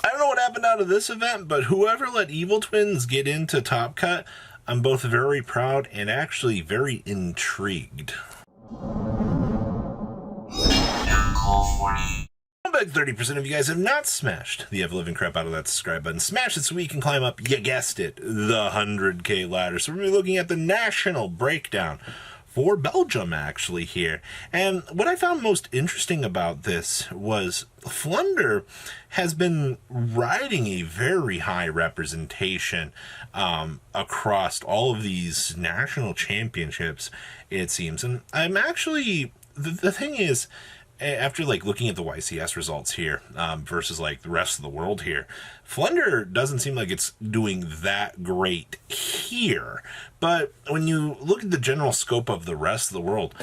I don't know what happened out of this event, but whoever let Evil Twins get into Top Cut, I'm both very proud and actually very intrigued. I bet 30% of you guys have not smashed the ever-living crap out of that subscribe button. Smash it so we can climb up, you guessed it, the 100K ladder. So we're going to be looking at the national breakdown for Belgium, actually, here. And what I found most interesting about this was Flunder has been riding a very high representation across all of these national championships, it seems. And I'm actually, the thing is, after like looking at the YCS results here versus like the rest of the world here, Flunder doesn't seem like it's doing that great here. But when you look at the general scope of the rest of the world,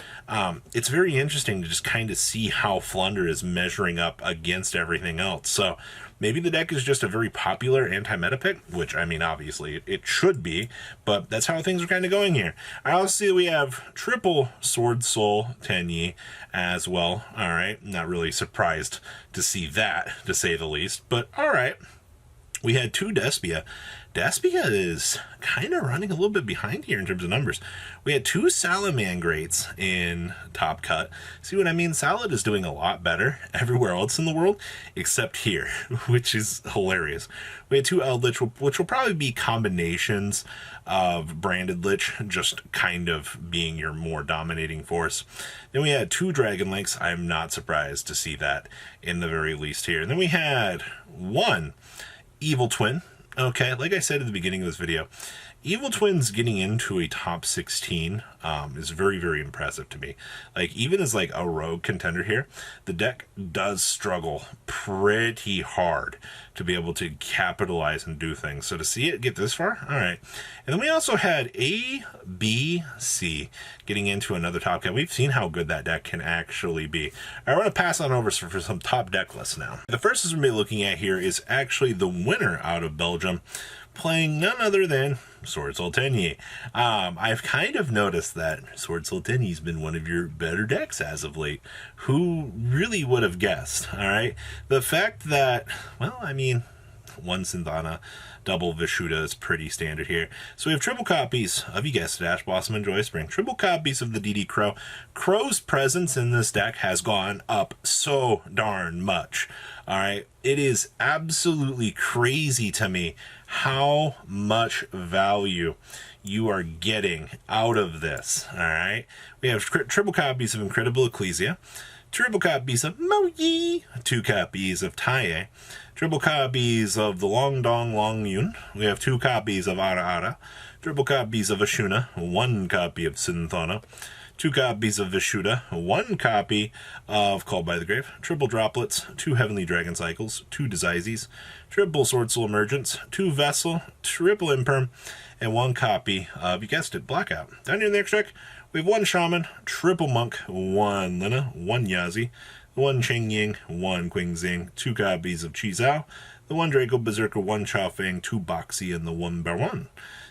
it's very interesting to just kind of see how Flunder is measuring up against everything else. So maybe the deck is just a very popular anti-meta pick, which, I mean, obviously it should be, but that's how things are kind of going here. I also see we have triple Sword Soul Tenyi as well. All right, not really surprised to see that, to say the least, but all right. We had two Despia. Despia is kind of running a little bit behind here in terms of numbers. We had two Salamangrates in Top Cut. See what I mean? Salad is doing a lot better everywhere else in the world, except here, which is hilarious. We had two Eldritch, which will probably be combinations of Branded Lich, just kind of being your more dominating force. Then we had two Dragon Links. I'm not surprised to see that in the very least here. And then we had one Evil Twin. Okay, like I said at the beginning of this video, Evil Twins getting into a top 16 is very, very impressive to me. Like, even as like a rogue contender here, the deck does struggle pretty hard to be able to capitalize and do things. So to see it get this far, all right. And then we also had A, B, C getting into another top 10. We've seen how good that deck can actually be. I want to pass on over for some top deck lists now. The first is we're going to be looking at here is actually the winner out of Belgium, playing none other than Sword Soul Tenyi. I've kind of noticed that Sword Soul Tenyi's been one of your better decks as of late. Who really would have guessed, all right? The fact that, well, I mean, one Synthana, double Vishuda is pretty standard here. So we have triple copies of, you guessed it, Ash Blossom and Joy Spring. Triple copies of the DD Crow. Crow's presence in this deck has gone up so darn much. All right, it is absolutely crazy to me how much value you are getting out of this. All right, we have triple copies of Incredible Ecclesia, triple copies of Moyi, two copies of Taie, triple copies of the Long Dong Long Yun. We have two copies of Ara Ara, triple copies of Ashuna, one copy of Synthana, two copies of Vishuda, one copy of Called by the Grave, triple Droplets, two Heavenly Dragon Cycles, two Desises, triple Sword Soul Emergence, two Vessel, triple Imperm, and one copy of, you guessed it, Blackout. Down here in the extract, we have one Shaman, triple Monk, one Lina, one Yazi, one Cheng Ying, one Qing Xing, two copies of Chi Zhao, the one Draco Berserker, one Chao Feng, two Boxy, and the one Barwan.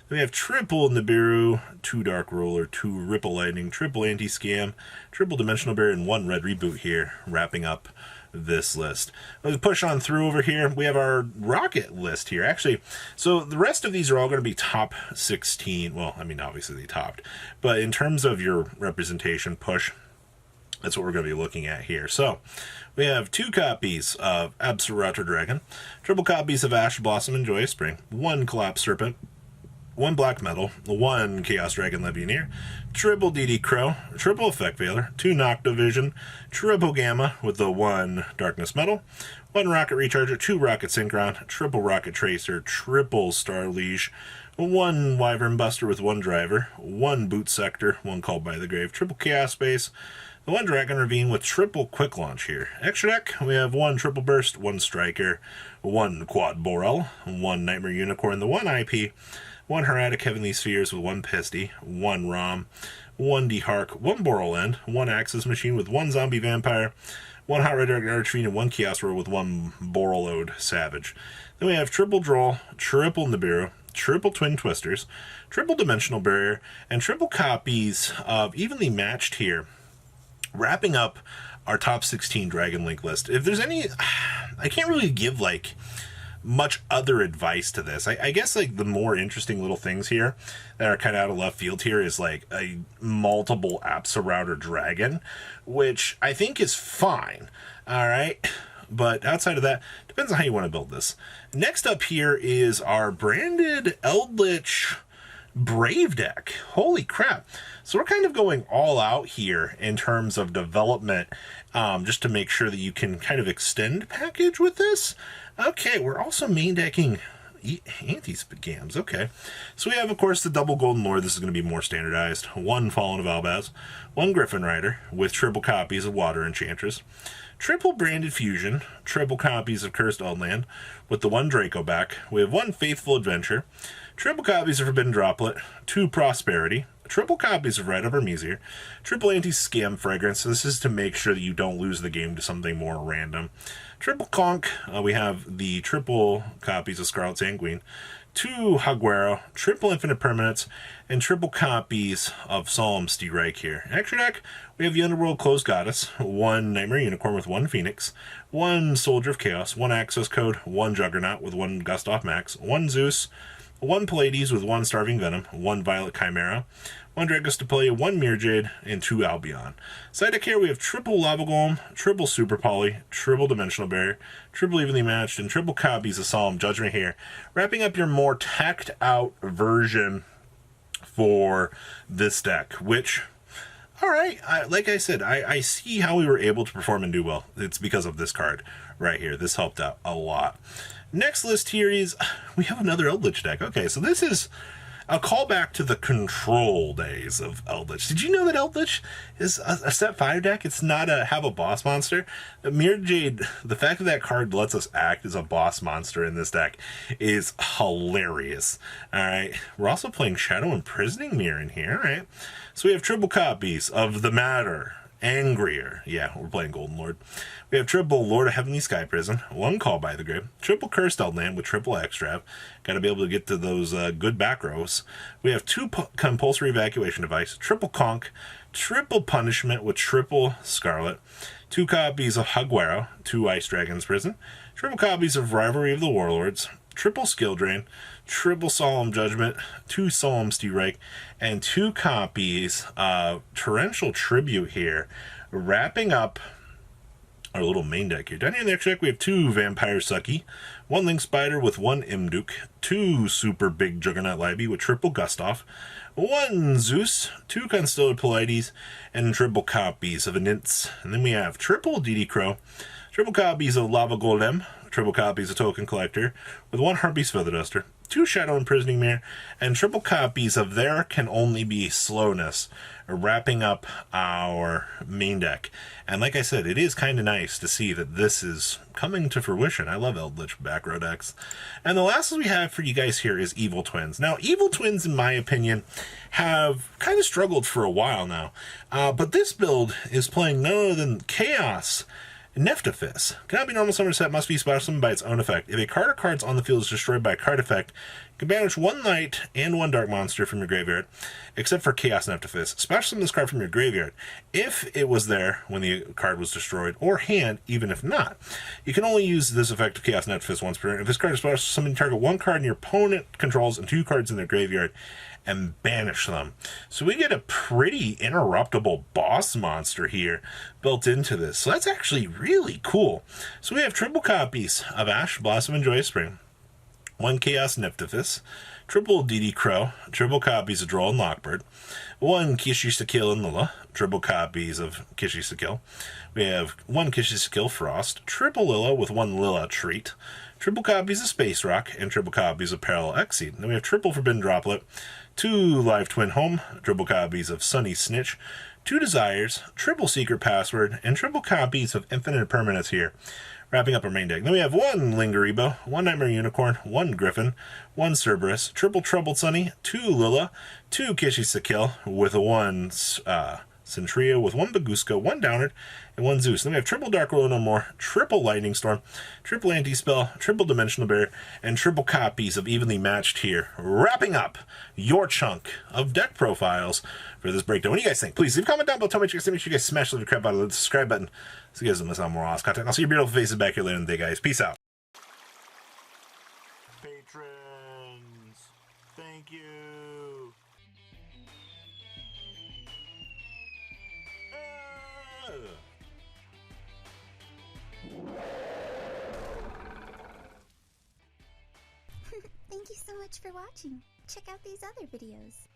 We have triple Nibiru, two Dark Roller, two Ripple Lightning, triple Anti-Scam, triple Dimensional Bear, and one Red Reboot here, wrapping up this list. Let's push on through over here. We have our Rocket list here. Actually, so the rest of these are all going to be top 16. Well, I mean, obviously they topped. But in terms of your representation push, that's what we're going to be looking at here. So we have two copies of Absolrator Dragon, triple copies of Ash Blossom and Joyous Spring, one Collapse Serpent, one Black Metal, one Chaos Dragon Legionnaire, triple DD Crow, triple Effect Veiler, two Noctovision, triple Gamma with the one Darkness Metal, one Rocket Recharger, two Rocket Synchron, triple Rocket Tracer, triple Star Liege, one Wyvern Buster with one Driver, one Boot Sector, one Called by the Grave, triple Chaos Space, the one Dragon Ravine with triple Quick Launch here. Extra deck, we have one Triple Burst, one Striker, one Quad Borel, one Nightmare Unicorn, the one IP, one Heretic Heavenly Spheres with one Pisty, one Rom, one D-Hark, one Boral End, one Axis Machine with one Zombie Vampire, one Hot Red Dragon Archfiend, and one Chaos Roar with one Borreload Savage. Then we have triple Droll, triple Nibiru, triple Twin Twisters, triple Dimensional Barrier, and triple copies of Evenly Matched here, wrapping up our top 16 Dragon Link list. If there's any, I can't really give like much other advice to this. I guess like the more interesting little things here that are kind of out of left field here is like a multiple Apsa router dragon, which I think is fine. All right. But outside of that, depends on how you want to build this. Next up here is our branded Eldritch Brave deck. Holy crap. So we're kind of going all out here in terms of development, just to make sure that you can kind of extend package with this. Okay, we're also main decking anti-spagams. Okay. So we have, of course, the double Golden Lord. This is going to be more standardized. One Fallen of Albaz, one Griffin Rider with triple copies of Water Enchantress, triple Branded Fusion, triple copies of Cursed Oldland with the one Draco back. We have one Faithful Adventure, triple copies of Forbidden Droplet, two Prosperity, triple copies of Red Mesier, triple Anti-Scam Fragrance. So this is to make sure that you don't lose the game to something more random. Triple Conk, we have the triple copies of Scarlet Sanguine, two Haguero, triple Infinite Permanents, and triple copies of Solemn Steerike here. Extra deck, we have the Underworld Closed Goddess, one Nightmare Unicorn with one Phoenix, one Soldier of Chaos, one Access Code, one Juggernaut with one Gustav Max, one Zeus, one Pallades with one Starving Venom, one Violet Chimera, one Dragostapelia, one Mirjade, and two Albion. Side deck here, we have triple Lava Golem, triple Super Poly, triple Dimensional Barrier, triple Evenly Matched, and triple copies of Solemn Judgment here. Wrapping up your more tacked out version for this deck, which, all right, like I said, I see how we were able to perform and do well. It's because of this card right here. This helped out a lot. Next list here is, we have another Eldritch deck. Okay, so this is a callback to the control days of Eldritch. Did you know that Eldritch is a set 5 deck? It's not have a boss monster. Mirjade, the fact that that card lets us act as a boss monster in this deck is hilarious. All right, we're also playing Shadow Imprisoning Mirror in here. All right, so we have triple copies of the Matter, Angrier. Yeah, we're playing Golden Lord. We have triple Lord of Heavenly Sky Prison, one Call by the Grave, triple Cursed Eldland with triple Extrav. Got to be able to get to those good back rows. We have two Compulsory Evacuation Device, triple Conk, triple Punishment with triple Scarlet, two copies of Haguero, two Ice Dragon's Prison, triple copies of Rivalry of the Warlords, triple Skill Drain, triple Solemn Judgment, two Solemn Steerike, and two copies of Torrential Tribute here, wrapping up our little main deck here. Down here in the extra deck, we have two Vampire Sucky, one Link Spider with one Imduke, two Super Big Juggernaut Libby with triple Gustav, one Zeus, two Constelled Pallades, and triple copies of Anintz. And then we have triple DD Crow, triple copies of Lava Golem, triple copies of Token Collector, with one Harpy's Feather Duster, two Shadow Imprisoning Mirror, and triple copies of There Can Only Be Slowness, wrapping up our main deck. And like I said, it is kind of nice to see that this is coming to fruition. I love Eldritch back row decks. And the last we have for you guys here is Evil Twins. Now, Evil Twins, in my opinion, have kind of struggled for a while now. But this build is playing none other than Chaos Nephtophis. Cannot be normal summoned set, must be special summoned by its own effect. If a card or cards on the field is destroyed by a card effect, you can banish one Knight and one Dark Monster from your graveyard, except for Chaos Nephtophis. Special summon this card from your graveyard if it was there when the card was destroyed, or hand, even if not. You can only use this effect of Chaos Nephtophis once per turn. If this card is special summoned, target one card in your opponent controls and two cards in their graveyard, and banish them. So we get a pretty interruptible boss monster here built into this. So that's actually really cool. So we have triple copies of Ash, Blossom, and Joyous Spring, one Chaos Nephtophis, triple DD Crow, triple copies of Droll and Lockbird, one Kishi Sakil and Lila, triple copies of Kishi Sakil. We have one Kishi Sakil Frost, triple Lila with one Lila Treat, triple copies of Space Rock, and triple copies of Parallel Exceed. Then we have triple Forbidden Droplet, two Live Twin Home, triple copies of Sunny Snitch, two Desires, triple Secret Password, and triple copies of Infinite Permanence here, wrapping up our main deck. Then we have one Lingeribo, one Nightmare Unicorn, one Griffin, one Cerberus, triple Troubled Sunny, two Lila, two Kishi Sakil with one Centria with one Bagusko, one Downard, and one Zeus. Then we have triple Dark Roll No More, triple Lightning Storm, triple Anti-Spell, triple Dimensional Barrier, and triple copies of Evenly Matched here, wrapping up your chunk of deck profiles for this breakdown. What do you guys think? Please leave a comment down below. Tell me what you guys think. Make sure you guys smash the crap out of the subscribe button so you guys don't miss out on more awesome content. I'll see your beautiful faces back here later in the day, guys. Peace out. Patrons, thank you. Thank you so much for watching. Check out these other videos.